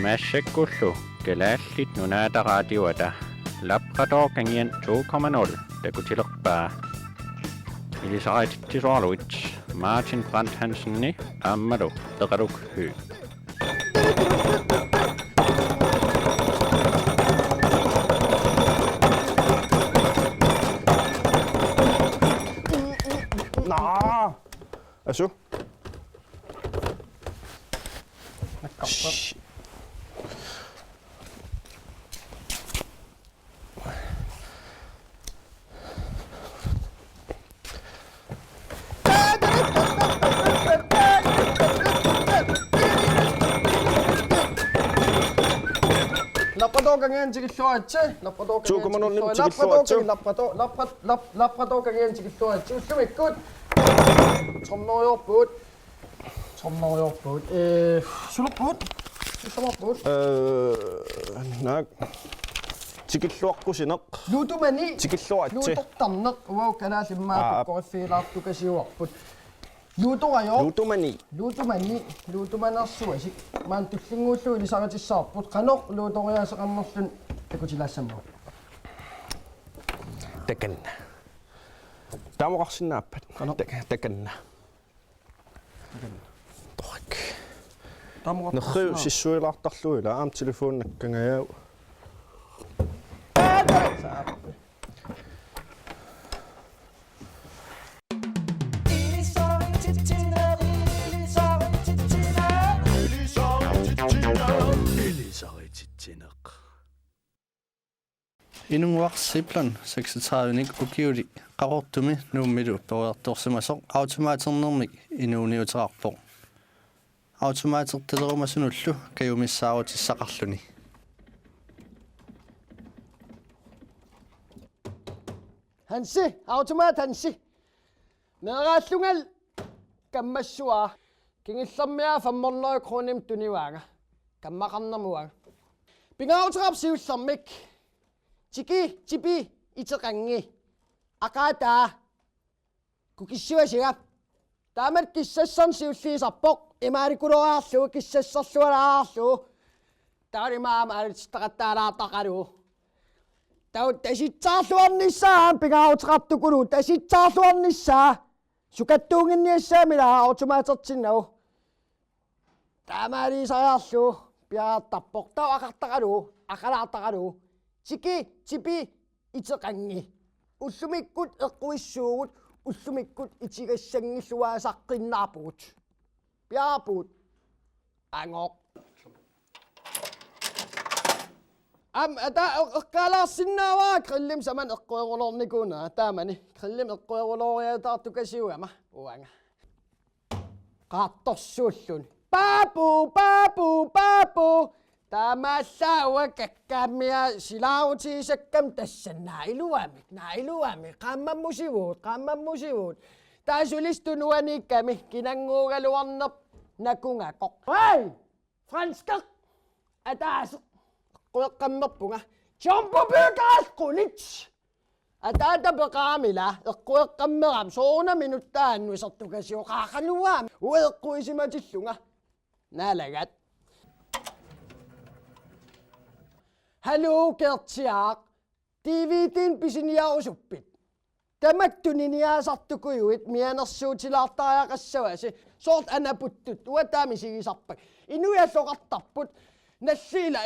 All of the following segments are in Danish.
Massekullu, Kalaallit Nunaata radioata, Labrador Kangian 2.0, naleqqutinngilaq, Ilisarisitsisut, Martin Brandt Hansen, aamma Eqaluk Høegh. Nå! Asjo. Labrador Kangian inuiaqatigiinni, Labrador Kangian inuiaqatigiinni, ussumikkut. Tromnorjorput. Sulorput. Nak. Tikilluaqqusineq. Luutumani. Tikilluatsi. Luutortarneq uau kalaallimmaa koriffiilaartukasiuarput. Luutorajor. Luutumanersuasik. Maan tullinguullu Ilisarisitsisut qanor luutoriaseqarnerlun takutilaassamma. Takanna. Tamoqarsinnaappat. Takanna. Tork. Nerriu sissuilaartarluila aam telefoonnakkangajaau. Ilisarisitsisut. Inuuaqsiplan 36 ukiuli qarortumi nuummilu toriartorsimasoq automaaternерmik inuuniuterarpoq automaatertelerumasunullu kajumissaarutisaqarluni Automat Hansi. Meeqqallungal kammassua kingillermia 500 kronim tuniwaanga. Kammaqarnermuanga. Pingauterapsiullermik. Tipi iteqangi. Aqaataa. Kukissuasigap. Taamat kissassan siulliisarpoq imaanikulorаарlu kissasserlualaarlu. Taarimaamaalitistaqattaalaartaqalu. Tasitsarluarnissaa pingauterartukulu tasitsarluarnissaa sukattuunginniassaamila automaatertinnau. Taamaalisariarlu piaartarpoq tau aqalaartaqalu. Tipi iteqangi. Ullumikkut eqquissuugut ullumikkut itigassangilluaasaqqinnaarpugut. Piaarpuut. Angoq. Eqalaarsinnaawaa qillim saman eqquerulornikuna taamani qillim eqqueruloriataartukasiuama uanga. Qaattorsuullun. Papu. Taamaallaawa kakkaamia silaarutiisakkam tassan nailuami qammammusivuut taasulistunuanikkami kinanguugaluarnerp nakungaqoq. Hei! Franskaq ataaseq eqqueqqammerpunga jompupiikaasqunit ataatapeqaamila eqqueqqammeram soorna minuttaannuisertukasiu qaaqanuaami ueqquisimmatillunga naalagat. Hallo kertiaaq TV:tin pisiniarusuppit. Tamaktuniniaasartukujuit mianersuutilaartariaqassavasi soort anaputtut uataamisigisarpak inuialloqartarput nassiila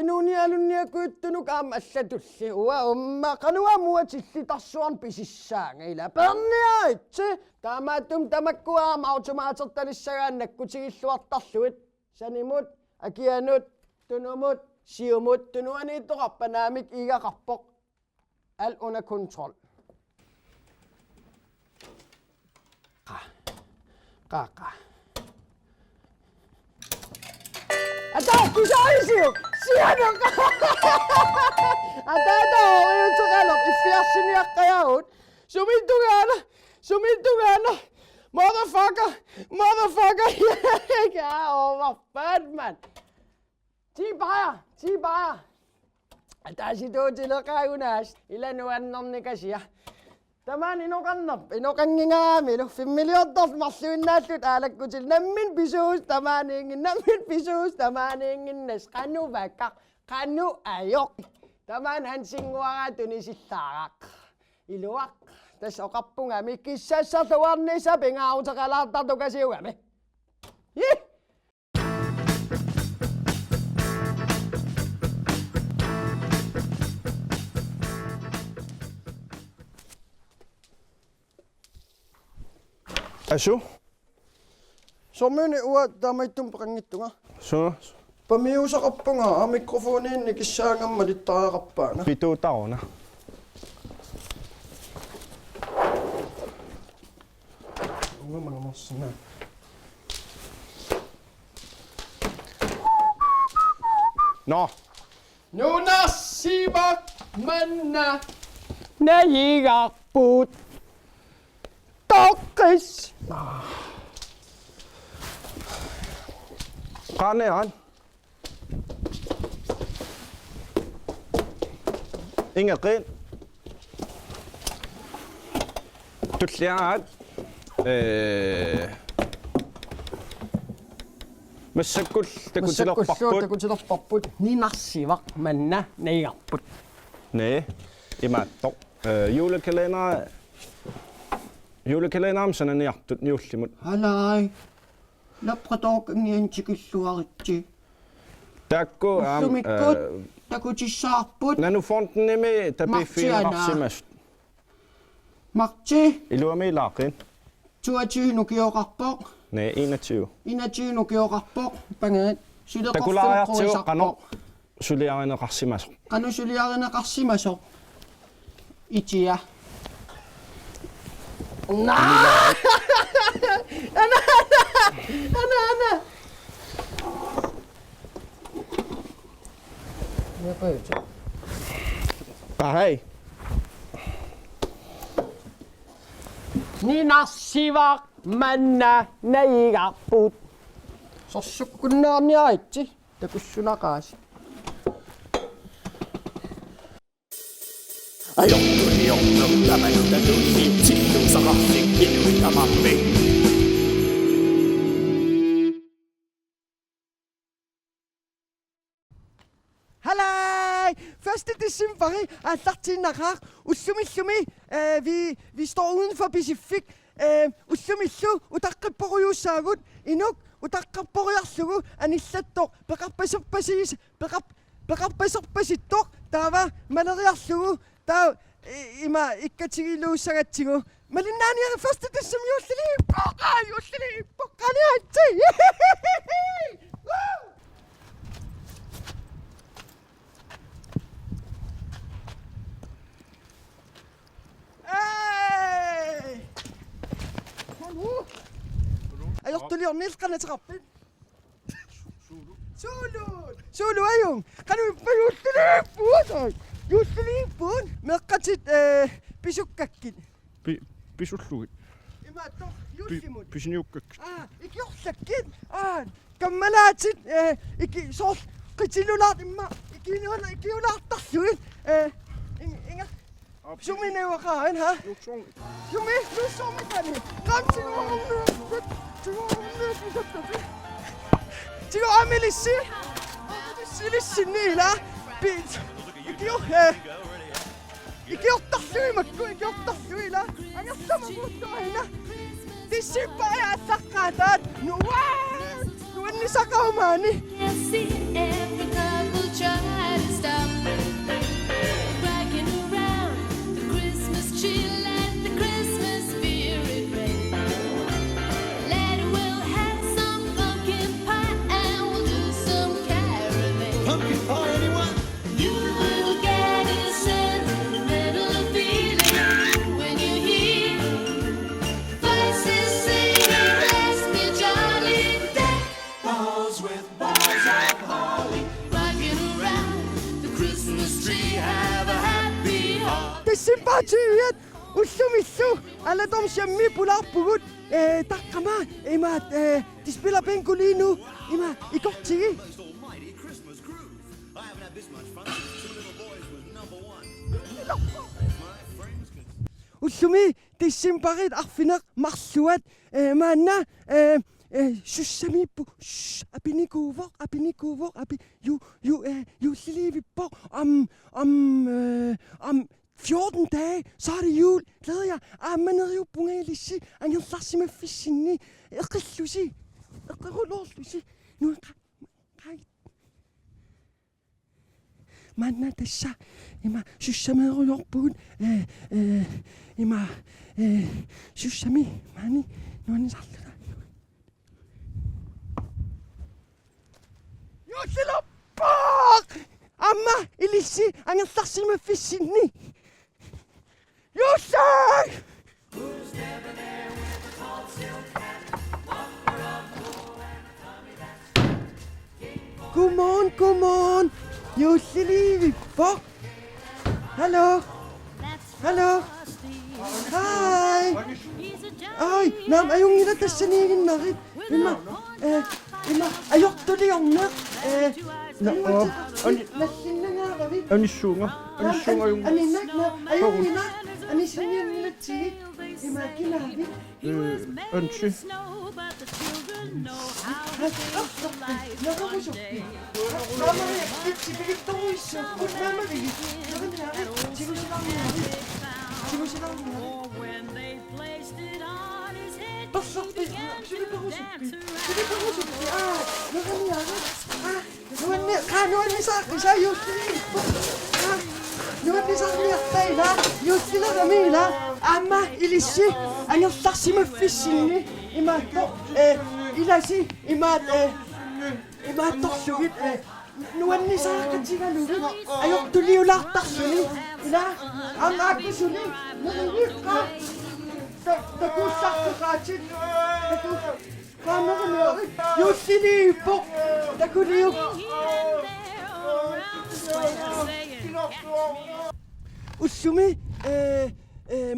inuunialunniakuuttunuk aamma allatulli uwa umma qanuamuatillitarsuarn pisissaanga ila perniaitsi taamaatum tamakkuaama automaatertalissagaан nakkutigilluartarluit sanimut akianut tunumut siumut tunuaniittoqarpanaamik igaqarpoq al under kontrol. Qaqa. Ataakkusaarisiu sianaq. Ataataoriuteqalop iffiarsiniaqqajaut sumiltugaana motherfucker overfat. Tibaja. Ataasituutileqaagunaas ilanuannernikasia. Tämän inokangingami 5 miljoonaa massuinnaatut aallakkutil nammin pisuus tämän inginnes qanu vakaq qanu ayoq tämän hansinguaratuni sillaaraq iluaq tas oqarpungami kissassarluarnisa pingaarutaqalaartartukasiugami Asu? Somini uattaamaittum peqangittunga Så? pamiusaqarpunga mikrofoniinni kissaangamma littaraaqarpaanga Pituutauna. ungamangamorsina Nå, Nunassimaq manna nayiqarput toqqis qanean. Ingeqin. Tulliaat. Massakul takutilorparput ninarsivaq manna nayiqarput Nee, imaattoq. Julekalenderen sananiartut niullimut. halai Labrador Kangian tikilluaritsi Taakku Ullumikut takutissaarput nanu fonten nimi tapifiinaqarsimas. Marti Iluami laaqin. 22 nukioqarpoq Nee, 21. 21 nukioqarpoq pangaat Takulaariartigu qano suliarineqarsimas. qanu suliarineqarsimasoq itia ana Qahai. ninarsivaq manna nayiqarput sorsukkunnaarniaritsi takussunaqaasi Halløj! 1. december er tartinaqaq ussumillumi vi står uden for Pacific ussumissu utaqqipporujussaagut inuk utaqqarporiarlugu anillattoq peqarpaserpasittoq taava maleriarlugu taa ima ikkatigiluussagatsigu malinnaaniari 1. december jullili poqqaniatsi Ajortuli ornilqanateqarpit. Sulu ayung. Qanu julliliippuun meeqqatit pisukkakkit. Pisullugit. Imaattoq jullimut. Pisiniukkak. Ikiorlakkit. Kammalaatit soor qitilulaart imma ikiulaartarlugit inga sumineuaqaan ha. Sumi Tigo amilissi silissinniila ikiortarluimakku angertamamuuttoina tissippaajaassaqqaataat nuannisaqaumaani Sympatiet ussumissu alla tom shammi pularpugut taqqamaan imaat de spiller pengolino ima ikortigi ussumi tissimparit arfineq marluat maanna syssamiippu apinikuuvoq api julilivippoq om 14 dage, så er det jul. Glæder jeg. Aamma nede i Pungaelissi. Angellassimafissinni. Eqillusi. Eqirulorlusi. Nu kai. Manna tassa. Ima syssameerujorpugut. Ima syssami. Mani. Nuani sallada. Jusiloppoq! Aamma ilissi angellassimafissinni. Jussi! Godmorgen. Jussilivippoq. Hallo. Hej. Oi, nam ajungila tassaniiginnarit. Ima ajortuliorneq. Nassinnaagaravit. Anissuunga yung Aninakna ajungila. Anissinniannilatsigi. Ima kilaavit. ønske. Naqarusuppi. Naamari titsipigitorruissuukkut naamavigi. Passarpi. Siliparusuppi. Nuannisaaqisa jussili. Nuannisaarniartaila. Jussileramiila. Aamma ilissi angerlarsimafissinni. Imaattoq ilasi imaattorlugit nuannisaaqatigalugit ajortuliulaartarsuni ila aaqaakkusuni neriiqqa takuussartuqaatit qaamerimeeri jussiliippoq takuliu ussumi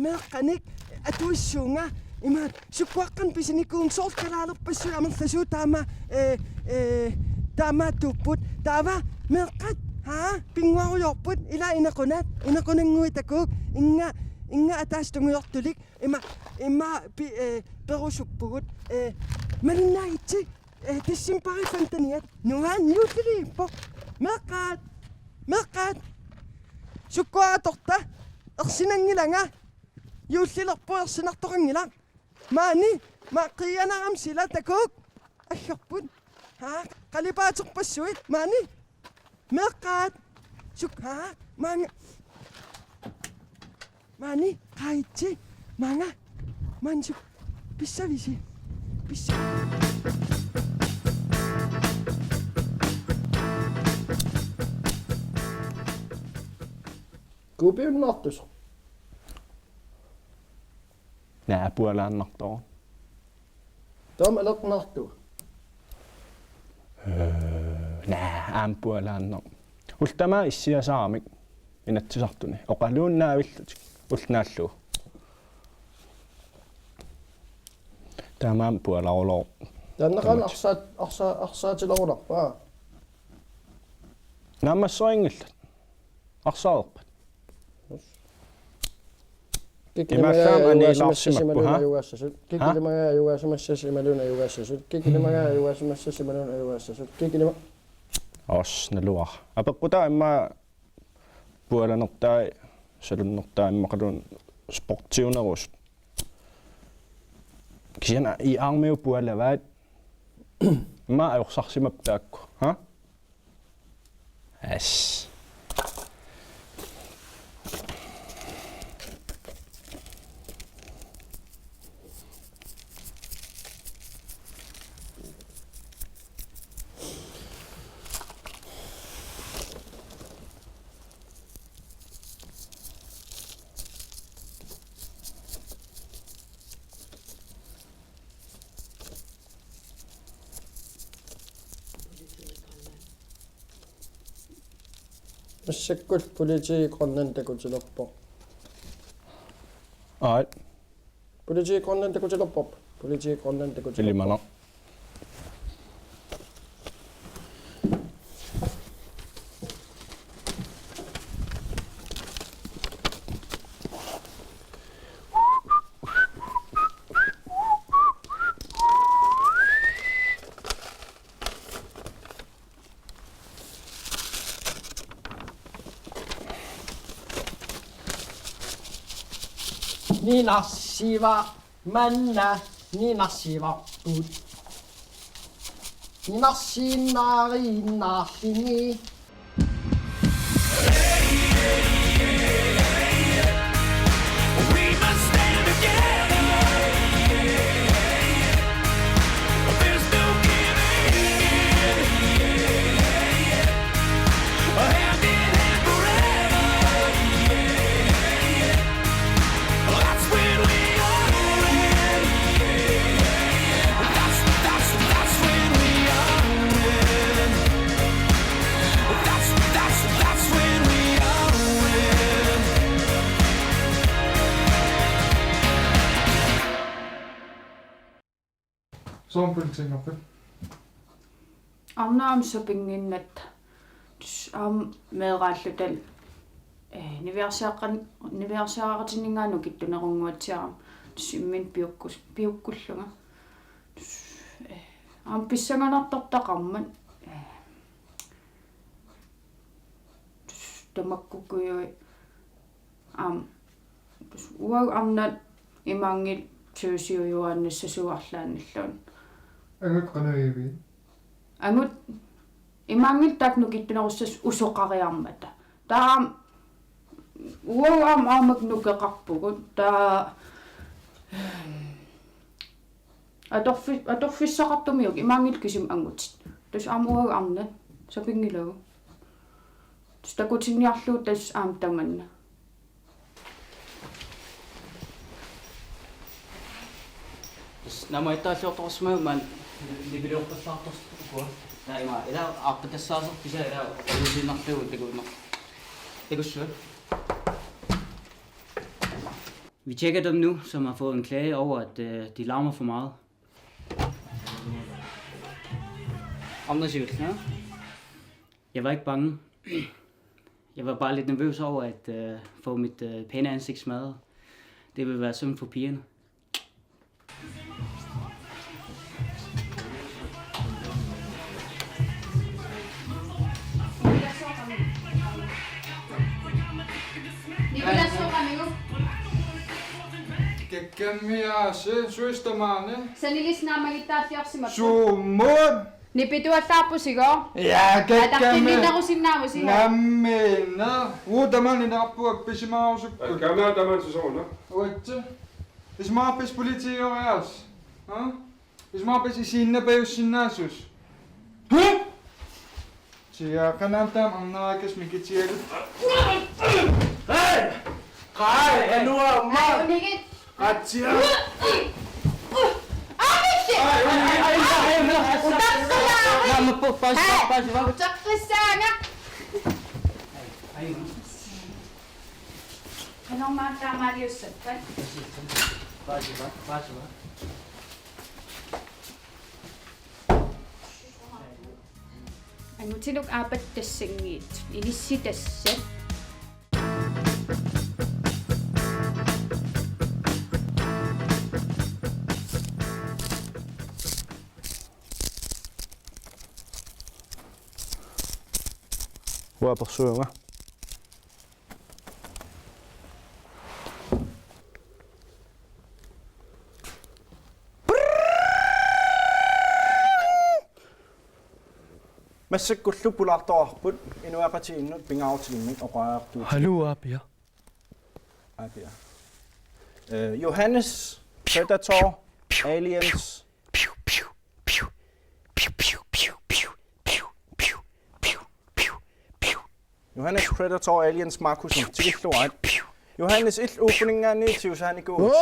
meeqqanik atuissuunga imaat sukkuaqqan pisinikuun soorkalaalerpassu amerlasuu taama tupput taava meeqqat pinguarujorput ila inequnangui takuuk inga ataastungujortulik imma perusuppugut maninnaagitsi tissimpariffantaniat nugaan juutiliippoq meeqqaat sukkuaatorta ersinangilanga juullilerpu ersinartoqangilaq maani qianaram sila takuuk aggerput qalipaaterpassuit maani meeqqaat maanga maani qaitsi maanga mansuk pissavisi pissa Kupiunnartus. Nää puolaannartoon. Tom eloqnartu. Nää puolaannar. Ultama issiasaamik inatsisartuni. Oqaluunnaavillati ulnaallu. Tamaan puolaaruloo. Tannaqan arsaatilerunarpaa. Naammassoingillat. Arsaareqpat. Os naluar. Apaqquta imma pualanertai salunnertai immaqalun sportiunerus. Kiana I armeu pualavaat imma ajorsaarsimaptaakku, ha? As. Massakkut politiiqornan takutilerpoq. Aat. Politiiqornan takutilerpoq. Politiiqornan takutilerpoq. Ilimana. Ninassiva manna ninassiva bud. Ninassiginnaartitsisullu. Samfundsmæssige. Arnaam sopinginnat meeqaallutal niviarsaaqatiningaanu kittunerunguatsiaram immin piukkullunga pissanganartortaqarman tamakkukuyui uag arnat imaangil tuusiujuaannassasuarlaannilluun Angut qanayivi. Angut imaangil taknu kittunerussas usoqariarmata taam uam aamak nukeqarpugut taa atorfissaqartumiuk imaangil kisim angutit tus aamuag arnat sapingilagu tus takutiniarluut tas aam tamanna Nama ittaasiortoqorsmagu maan lipiluorpallaartortukua naima ila aaqqitassaaseq pisa ila ulisinarlugu takussua. Vi tjekker dem nu, som har fået en klage over, at de larmer for meget. Andre siger, ja. Jeg var ikke bange. Jeg var bare lidt nervøs over at få mit pæne ansigt smadret. Det vil være synd for pigerne. Kekkamia se suistamane. Sanilisnaamagitaasiorsimat. Sumut. Nipituallaarpusigoo. Ja, kekkami. Minnarusinnaamusiga. Nammina. Uutaman inarpuak pisimausukku. Kamera tämän sessionen. Oitte. Ismaapis politiikarias. Ismaapis isiginnaartitsisullu. Huh? Tia kanantam annaakas mikitialut. Hei! Kai, en nu er mig! Unigit. Atia! Angutiluk aapattassangit Ilisarisitsisut. Uapersuunga. Massikkullu pulaartoarput inuiaqatigiinnut pingaarutiginnit oqaartuut. Hallo Bliver. Bliver. Johannes Predator Aliens Johannes Predator Aliens Markusen tilluat. Johannes openingaanni tiusaaniku.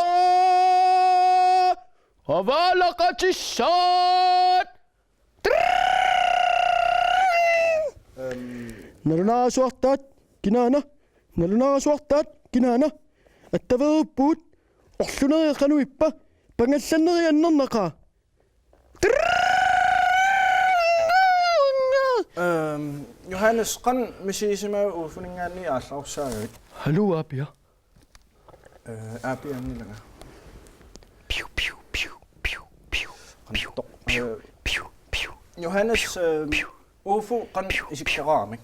Aallakaatitassiaq. Nalunaasuartaat kinaana. Nalunaasuartaat kinaana. Attaveruuppuut. Orluneriaqanuippa. Pangallanneriannernaqa. Johannes qan misiisimaa ufuningaanni aallarussaagavit. Hallo Bliver. Apiannilaga. Johannes ufu qan isikkaraamik.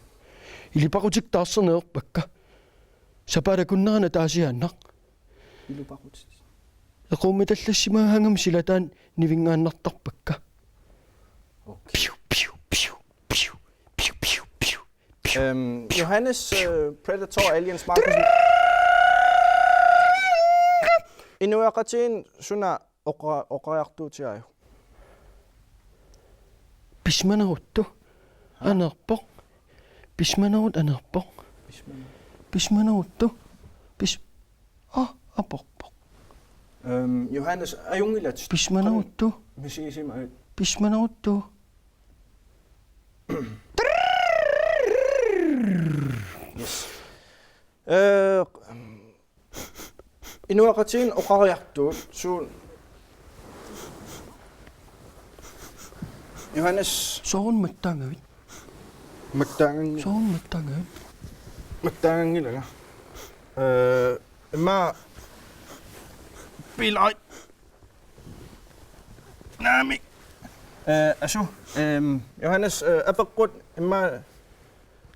Ilipaqutik taarserneerpakka. Sapadakunnerana taasiaannaq. Iluparut. Equmitallassimaahangam silataan nivingaannartarpakka. Johannes Predator Aliens Markus. Inuiaqatigiinni oqariartuutiaju. Pismaneruttu anerpoq. Pismanerut anerpoq. Pismaneruttu. Aporpoq. Johannes ajungilat. Pismaneruttu. Misiisima. Pismaneruttu. Yes. Inuiaqatigiinni oqariartuut suun Johannes soorun mattaangavit. Soorun mattaangavit. Mattaangilaga. Ma bilai. Nami. Asu. Johannes apeqqut imma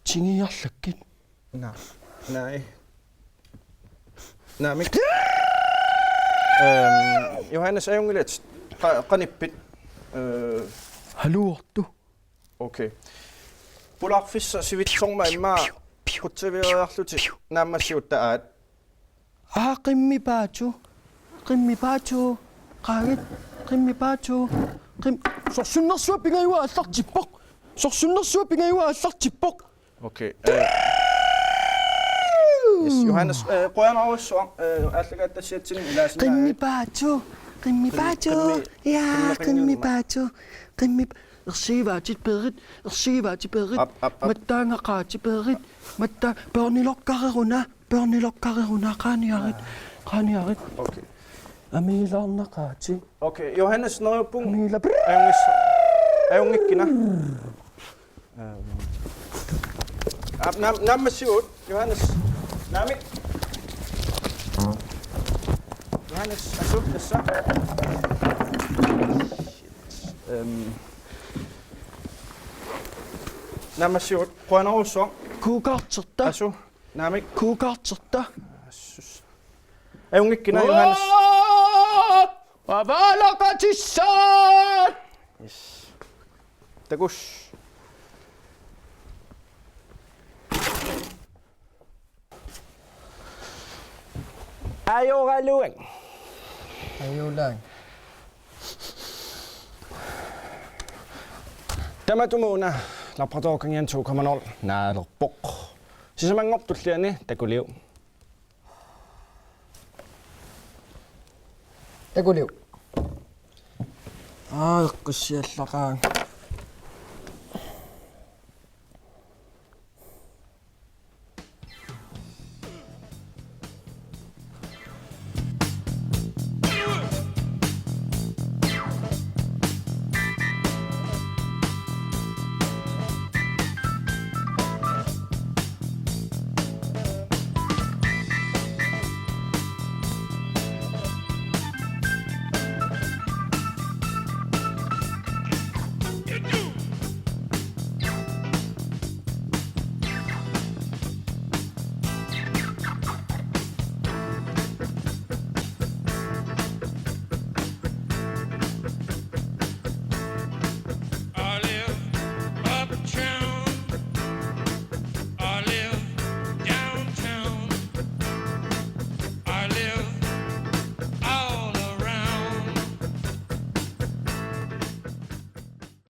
tingiarlakkit. Nej. Namik. Johannes ajungilat qanippit. Haluortu. Okay. Pularfissa sivitsorma imma kutsaviariarluti naammassiuttaat. Qimmipaatu. Qaagit. Qimmipaatu. Sorsunnersua pingayua allartippoq. Sorsunnersua pingayua allartippoq. Okay. Yes, Johannes qoyanarussuaq aallakaatitassiatsinik ilaasina. Qimmipaatu. Ja, qimmipaatu. Ersiivaatit peerit. Mattaangaqaati peerit. Matta børniloqqariruna. Qaaniarit. Okay. Amiilarnaqaati. Okay, Johannes nerupung ajungikkina. Naammassiut Johannes Namik. Johannes asu tassa. Naammassiut qoyanarussuaq Kuukaarterta. asu Namik. Kuukaarterta. Ajungikkina Johannes. Aallakaatitassiaq. Yes. Takus. Ajoraluang. Tamatumuuna Labrador Kangian 2.0 naleqquq. Sisamangortulliani takuliu. Takuliu. Eqqissiallaqaang.